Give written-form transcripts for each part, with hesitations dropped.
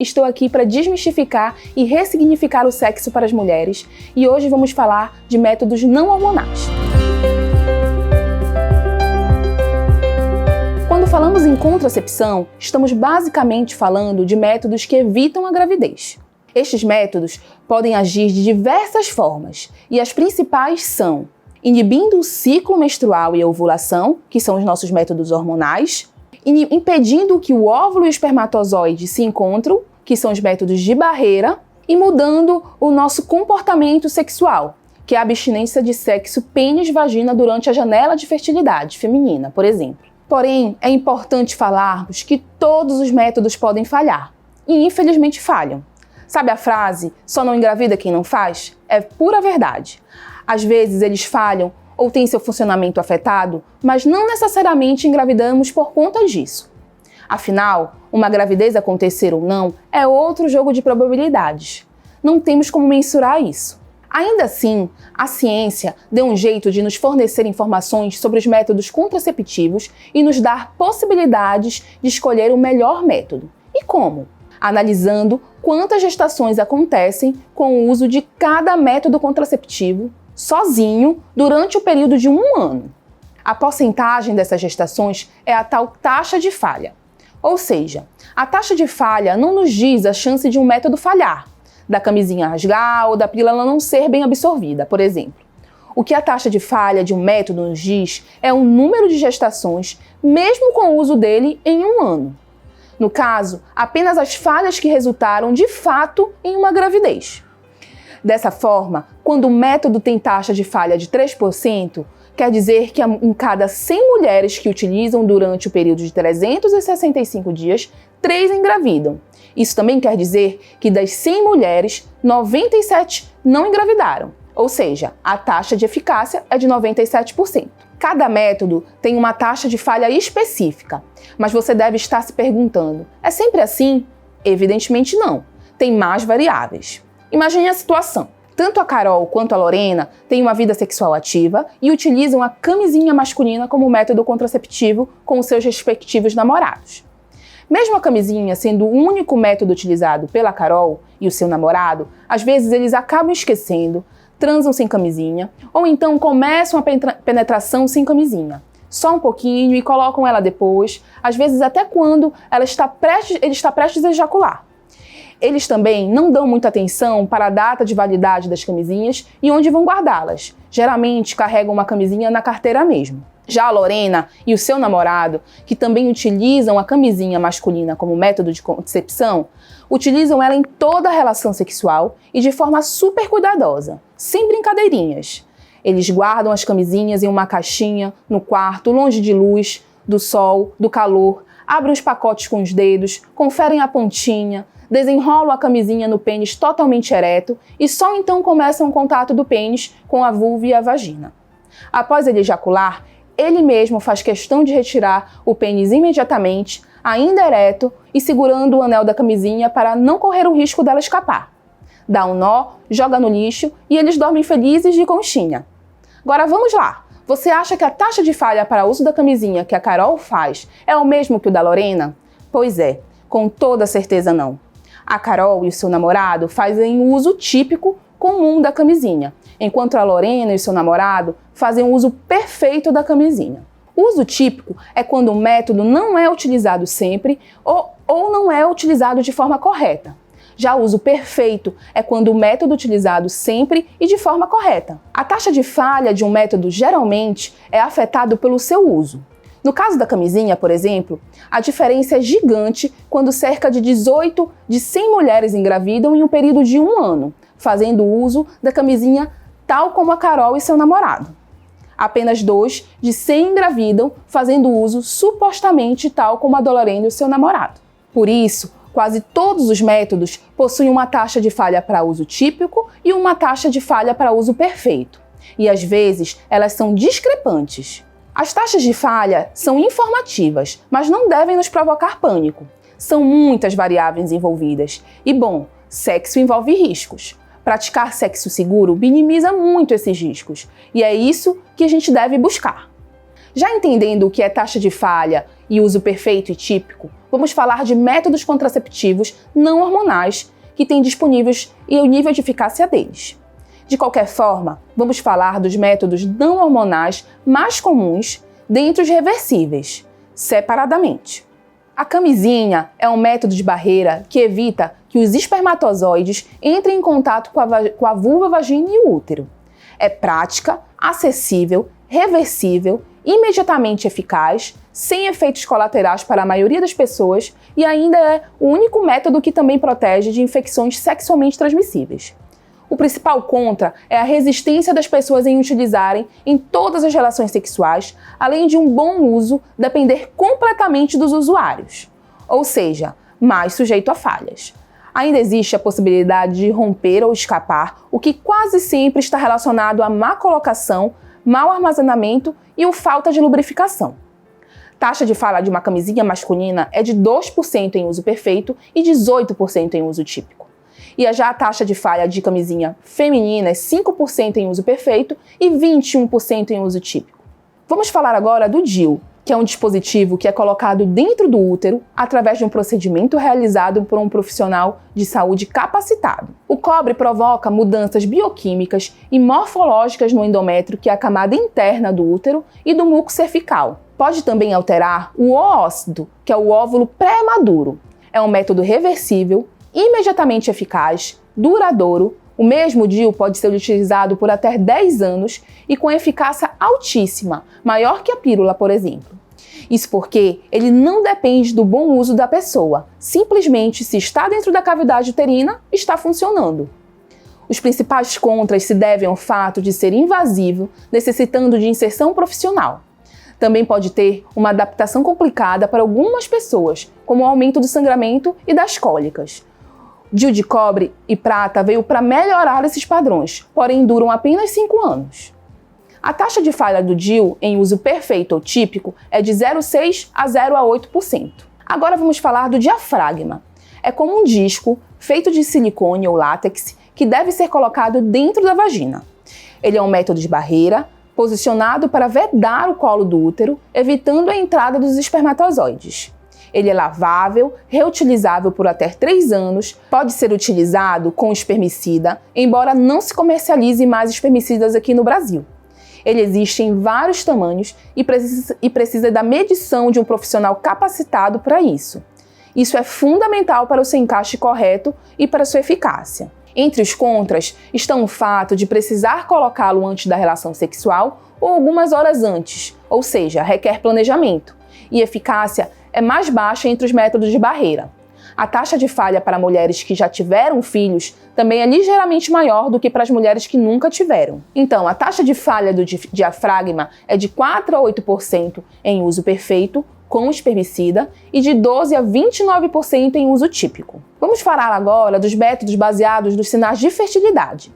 Estou aqui para desmistificar e ressignificar o sexo para as mulheres e hoje vamos falar de métodos não hormonais. Quando falamos em contracepção, estamos basicamente falando de métodos que evitam a gravidez. Estes métodos podem agir de diversas formas e as principais são inibindo o ciclo menstrual e a ovulação, que são os nossos métodos hormonais, impedindo que o óvulo e o espermatozoide se encontram, que são os métodos de barreira, e mudando o nosso comportamento sexual, que é a abstinência de sexo pênis-vagina durante a janela de fertilidade feminina, por exemplo. Porém, é importante falarmos que todos os métodos podem falhar, e infelizmente falham. Sabe a frase, só não engravida quem não faz? É pura verdade. Às vezes eles falham ou têm seu funcionamento afetado, mas não necessariamente engravidamos por conta disso. Afinal, uma gravidez acontecer ou não é outro jogo de probabilidades. Não temos como mensurar isso. Ainda assim, a ciência deu um jeito de nos fornecer informações sobre os métodos contraceptivos e nos dar possibilidades de escolher o melhor método. E como? Analisando quantas gestações acontecem com o uso de cada método contraceptivo sozinho durante o período de 1 ano. A porcentagem dessas gestações é a tal taxa de falha. Ou seja, a taxa de falha não nos diz a chance de um método falhar, da camisinha rasgar ou da pílula não ser bem absorvida, por exemplo. O que a taxa de falha de um método nos diz é o número de gestações, mesmo com o uso dele em 1 ano. No caso, apenas as falhas que resultaram de fato em uma gravidez. Dessa forma, quando o método tem taxa de falha de 3%, quer dizer que em cada 100 mulheres que utilizam durante o período de 365 dias, 3 engravidam. Isso também quer dizer que das 100 mulheres, 97 não engravidaram, ou seja, a taxa de eficácia é de 97%. Cada método tem uma taxa de falha específica, mas você deve estar se perguntando, é sempre assim? Evidentemente não, tem mais variáveis. Imagine a situação. Tanto a Carol quanto a Lorena têm uma vida sexual ativa e utilizam a camisinha masculina como método contraceptivo com os seus respectivos namorados. Mesmo a camisinha sendo o único método utilizado pela Carol e o seu namorado, às vezes eles acabam esquecendo, transam sem camisinha ou então começam a penetração sem camisinha. Só um pouquinho e colocam ela depois, às vezes até quando ele está prestes a ejacular. Eles também não dão muita atenção para a data de validade das camisinhas e onde vão guardá-las. Geralmente carregam uma camisinha na carteira mesmo. Já a Lorena e o seu namorado, que também utilizam a camisinha masculina como método de concepção, utilizam ela em toda a relação sexual e de forma super cuidadosa, sem brincadeirinhas. Eles guardam as camisinhas em uma caixinha, no quarto, longe de luz, do sol, do calor, abrem os pacotes com os dedos, conferem a pontinha, desenrolam a camisinha no pênis totalmente ereto e só então começam o contato do pênis com a vulva e a vagina. Após ele ejacular, ele mesmo faz questão de retirar o pênis imediatamente, ainda ereto e segurando o anel da camisinha para não correr o risco dela escapar. Dá um nó, joga no lixo e eles dormem felizes de conchinha. Agora vamos lá! Você acha que a taxa de falha para o uso da camisinha que a Carol faz é o mesmo que o da Lorena? Pois é, com toda certeza não. A Carol e o seu namorado fazem o uso típico comum da camisinha, enquanto a Lorena e o seu namorado fazem o uso perfeito da camisinha. O uso típico é quando o método não é utilizado sempre ou não é utilizado de forma correta. Já o uso perfeito é quando o método é utilizado sempre e de forma correta. A taxa de falha de um método geralmente é afetado pelo seu uso. No caso da camisinha, por exemplo, a diferença é gigante quando cerca de 18 de 100 mulheres engravidam em um período de 1 ano, fazendo uso da camisinha tal como a Carol e seu namorado. Apenas 2 de 100 engravidam fazendo uso supostamente tal como a Lorena e o seu namorado. Por isso, quase todos os métodos possuem uma taxa de falha para uso típico e uma taxa de falha para uso perfeito. E às vezes elas são discrepantes. As taxas de falha são informativas, mas não devem nos provocar pânico. São muitas variáveis envolvidas. E bom, sexo envolve riscos. Praticar sexo seguro minimiza muito esses riscos. E é isso que a gente deve buscar. Já entendendo o que é taxa de falha e uso perfeito e típico, vamos falar de métodos contraceptivos não hormonais que têm disponíveis e o nível de eficácia deles. De qualquer forma, vamos falar dos métodos não hormonais mais comuns dentre os reversíveis, separadamente. A camisinha é um método de barreira que evita que os espermatozoides entrem em contato com a vulva, vagina e o útero. É prática, acessível, reversível, imediatamente eficaz, sem efeitos colaterais para a maioria das pessoas e ainda é o único método que também protege de infecções sexualmente transmissíveis. O principal contra é a resistência das pessoas em utilizarem em todas as relações sexuais, além de um bom uso depender completamente dos usuários, ou seja, mais sujeito a falhas. Ainda existe a possibilidade de romper ou escapar, o que quase sempre está relacionado a má colocação, mau armazenamento e o falta de lubrificação. Taxa de falha de uma camisinha masculina é de 2% em uso perfeito e 18% em uso típico. E já a taxa de falha de camisinha feminina é 5% em uso perfeito e 21% em uso típico. Vamos falar agora do DIU, que é um dispositivo que é colocado dentro do útero através de um procedimento realizado por um profissional de saúde capacitado. O cobre provoca mudanças bioquímicas e morfológicas no endométrio, que é a camada interna do útero, e do muco cervical. Pode também alterar o oócito, que é o óvulo pré-maduro. É um método reversível, imediatamente eficaz, duradouro. O mesmo DIU pode ser utilizado por até 10 anos e com eficácia altíssima, maior que a pílula, por exemplo. Isso porque ele não depende do bom uso da pessoa, simplesmente se está dentro da cavidade uterina, está funcionando. Os principais contras se devem ao fato de ser invasivo, necessitando de inserção profissional. Também pode ter uma adaptação complicada para algumas pessoas, como o aumento do sangramento e das cólicas. DIU de cobre e prata veio para melhorar esses padrões, porém duram apenas 5 anos. A taxa de falha do DIU em uso perfeito ou típico é de 0,6% a 0,8%. Agora vamos falar do diafragma. É como um disco feito de silicone ou látex que deve ser colocado dentro da vagina. Ele é um método de barreira, posicionado para vedar o colo do útero, evitando a entrada dos espermatozoides. Ele é lavável, reutilizável por até 3 anos, pode ser utilizado com espermicida, embora não se comercialize mais espermicidas aqui no Brasil. Ele existe em vários tamanhos e precisa da medição de um profissional capacitado para isso. Isso é fundamental para o seu encaixe correto e para a sua eficácia. Entre os contras estão o fato de precisar colocá-lo antes da relação sexual ou algumas horas antes, ou seja, requer planejamento, e eficácia é mais baixa entre os métodos de barreira. A taxa de falha para mulheres que já tiveram filhos também é ligeiramente maior do que para as mulheres que nunca tiveram. Então, a taxa de falha do diafragma é de 4 a 8% em uso perfeito, com espermicida, e de 12 a 29% em uso típico. Vamos falar agora dos métodos baseados nos sinais de fertilidade.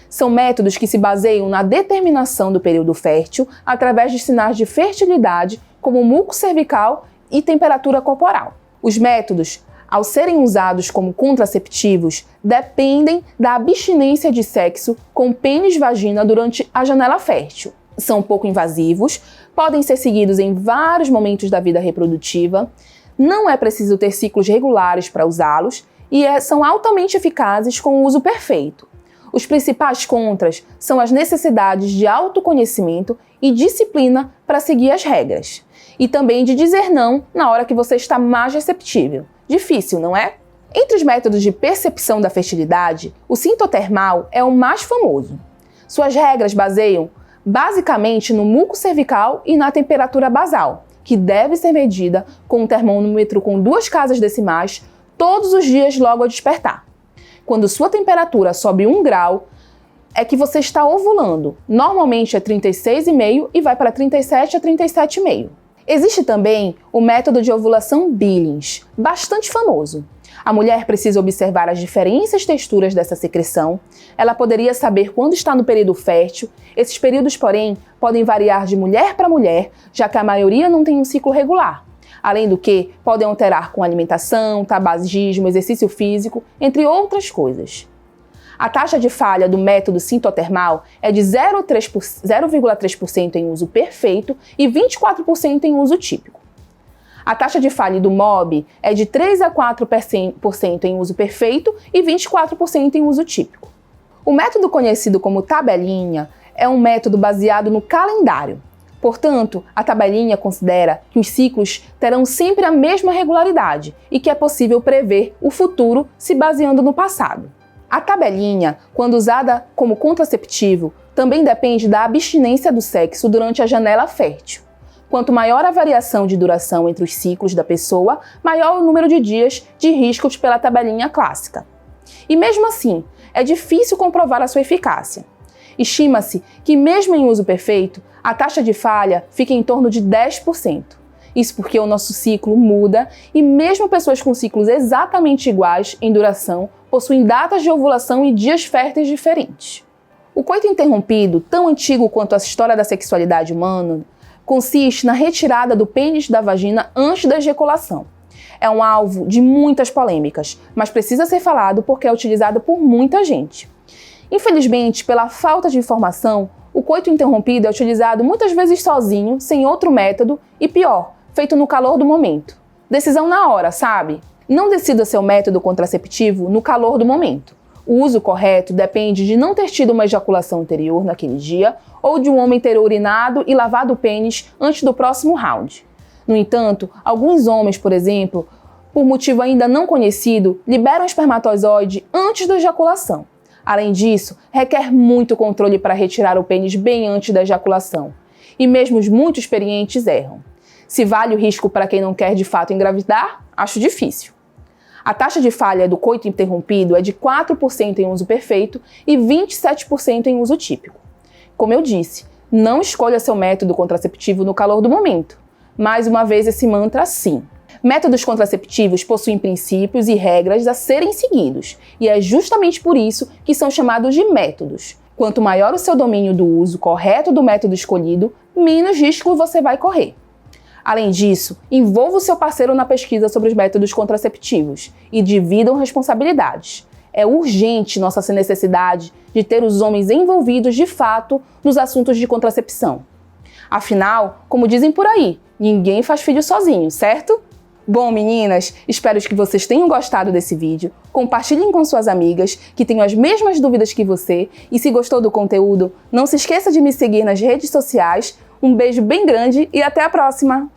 São métodos que se baseiam na determinação do período fértil através de sinais de fertilidade, como muco cervical e temperatura corporal. Os métodos, ao serem usados como contraceptivos, dependem da abstinência de sexo com pênis-vagina durante a janela fértil. São pouco invasivos, podem ser seguidos em vários momentos da vida reprodutiva, não é preciso ter ciclos regulares para usá-los e são altamente eficazes com o uso perfeito. Os principais contras são as necessidades de autoconhecimento e disciplina para seguir as regras, e também de dizer não na hora que você está mais receptível. Difícil, não é? Entre os métodos de percepção da fertilidade, o sintotermal é o mais famoso. Suas regras baseiam basicamente no muco cervical e na temperatura basal, que deve ser medida com um termômetro com 2 casas decimais todos os dias logo ao despertar. Quando sua temperatura sobe 1 grau, é que você está ovulando. Normalmente é 36,5 e vai para 37 a 37,5. Existe também o método de ovulação Billings, bastante famoso. A mulher precisa observar as diferentes texturas dessa secreção. Ela poderia saber quando está no período fértil. Esses períodos, porém, podem variar de mulher para mulher, já que a maioria não tem um ciclo regular. Além do que, podem alterar com alimentação, tabagismo, exercício físico, entre outras coisas. A taxa de falha do método sintotermal é de 0,3% em uso perfeito e 24% em uso típico. A taxa de falha do MOB é de 3 a 4% em uso perfeito e 24% em uso típico. O método conhecido como tabelinha é um método baseado no calendário. Portanto, a tabelinha considera que os ciclos terão sempre a mesma regularidade e que é possível prever o futuro se baseando no passado. A tabelinha, quando usada como contraceptivo, também depende da abstinência do sexo durante a janela fértil. Quanto maior a variação de duração entre os ciclos da pessoa, maior o número de dias de riscos pela tabelinha clássica. E mesmo assim, é difícil comprovar a sua eficácia. Estima-se que, mesmo em uso perfeito, a taxa de falha fica em torno de 10%. Isso porque o nosso ciclo muda e mesmo pessoas com ciclos exatamente iguais em duração possuem datas de ovulação e dias férteis diferentes. O coito interrompido, tão antigo quanto a história da sexualidade humana, consiste na retirada do pênis da vagina antes da ejaculação. É um alvo de muitas polêmicas, mas precisa ser falado porque é utilizado por muita gente. Infelizmente, pela falta de informação, o coito interrompido é utilizado muitas vezes sozinho, sem outro método e pior, feito no calor do momento. Decisão na hora, sabe? Não decida seu método contraceptivo no calor do momento. O uso correto depende de não ter tido uma ejaculação anterior naquele dia ou de um homem ter urinado e lavado o pênis antes do próximo round. No entanto, alguns homens, por exemplo, por motivo ainda não conhecido, liberam o espermatozoide antes da ejaculação. Além disso, requer muito controle para retirar o pênis bem antes da ejaculação. E mesmo os muito experientes erram. Se vale o risco para quem não quer de fato engravidar, acho difícil. A taxa de falha do coito interrompido é de 4% em uso perfeito e 27% em uso típico. Como eu disse, não escolha seu método contraceptivo no calor do momento. Mais uma vez esse mantra sim. Métodos contraceptivos possuem princípios e regras a serem seguidos, e é justamente por isso que são chamados de métodos. Quanto maior o seu domínio do uso correto do método escolhido, menos risco você vai correr. Além disso, envolva o seu parceiro na pesquisa sobre os métodos contraceptivos e dividam responsabilidades. É urgente nossa necessidade de ter os homens envolvidos de fato nos assuntos de contracepção. Afinal, como dizem por aí, ninguém faz filho sozinho, certo? Bom, meninas, espero que vocês tenham gostado desse vídeo. Compartilhem com suas amigas que tenham as mesmas dúvidas que você. E se gostou do conteúdo, não se esqueça de me seguir nas redes sociais. Um beijo bem grande e até a próxima!